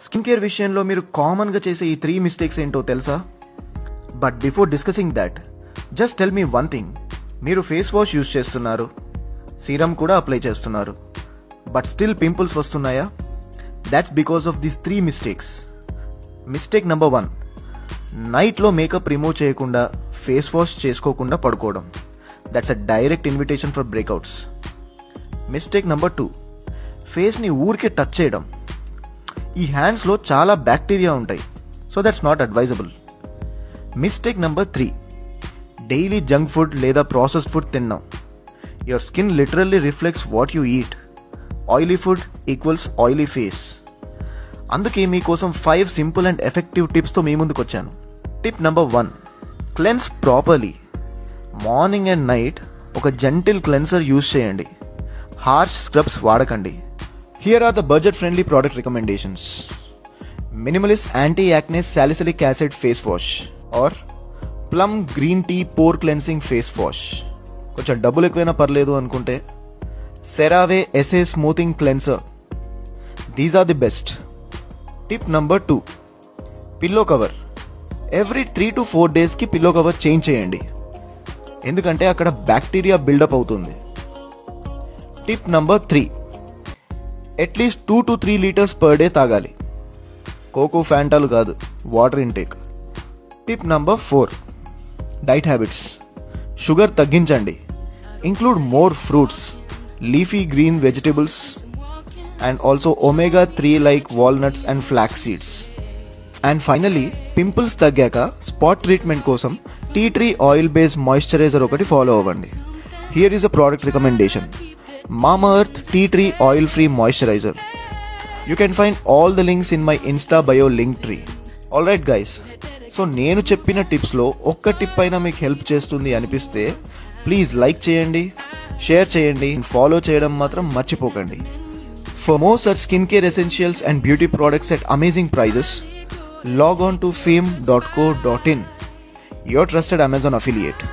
Skin care విషయంలో మీరు కామన్గా చేసే ఈ 3 మిస్టేక్స్ ఏంటో తెలుసా? But before discussing that, just tell me one thing. మీరు ఫేస్ వాష్ యూజ్ చేస్తున్నారు, సీరం కూడా అప్లై చేస్తున్నారు, బట్ స్టిల్ పింపుల్స్ వస్తున్నాయా? That's because of these 3 mistakes. Mistake number 1, నైట్లో మేకప్ రిమూవ్ చేయకుండా ఫేస్ వాష్ చేసుకోకుండా పడుకోవడం. That's a direct invitation for breakouts. Mistake number 2, ఫేస్ని ఊరికే టచ్ చేయడం. ఈ హ్యాండ్స్లో చాలా బ్యాక్టీరియా ఉంటాయి, so that's not advisable. Mistake number 3, daily junk food లేదా ప్రాసెస్డ్ ఫుడ్ తిన్నాం. Your skin literally reflects what you eat. Oily food equals oily face. అందుకే మీకోసం 5 సింపుల్ అండ్ ఎఫెక్టివ్ టిప్స్తో మీ ముందుకు వచ్చాను. Tip number 1, cleanse properly. Morning and night ఒక gentle cleanser use చేయండి, హార్ష్ స్క్రబ్స్ వాడకండి. Here are the budget-friendly product recommendations. Minimalist Anti-Acne Salicylic Acid Face Wash or Plum Green Tea Pore Cleansing Face Wash. కొంచెం డబ్బులు ఎక్కువైనా పర్లేదు అనుకుంటే CeraVe SA Smoothing Cleanser. These are the best. Tip number 2, pillow cover. Every 3 to 4 డేస్కి pillow cover change చేయండి, ఎందుకంటే అక్కడ bacteria buildup అవుతుంది. Tip number 3, at least 2 to 3 litres per day తాగాలి. కోకో ఫ్యాంటాలు కాదు, water intake. Tip number 4, diet habits. Sugar తగ్గించండి, include more fruits, leafy green vegetables and also omega 3 like walnuts and flax seeds. And finally, pimples తగ్గాక spot treatment కోసం tea tree oil based moisturiser ఒకటి follow అవ్వండి. Here is a product recommendation. Mamaearth Tea Tree Oil Free Moisturizer. You can find all the links in my Insta bio link tree. Alright guys, so నేను చెప్పిన టిప్స్లో ఒక్క tip అయినా మీకు help చేస్తుంది అనిపిస్తే please like చేయండి, share చేయండి, follow చేయడం మాత్రం మర్చిపోకండి. For more such skincare essentials and beauty products at amazing prices, log on to fame.co.in, your trusted Amazon affiliate.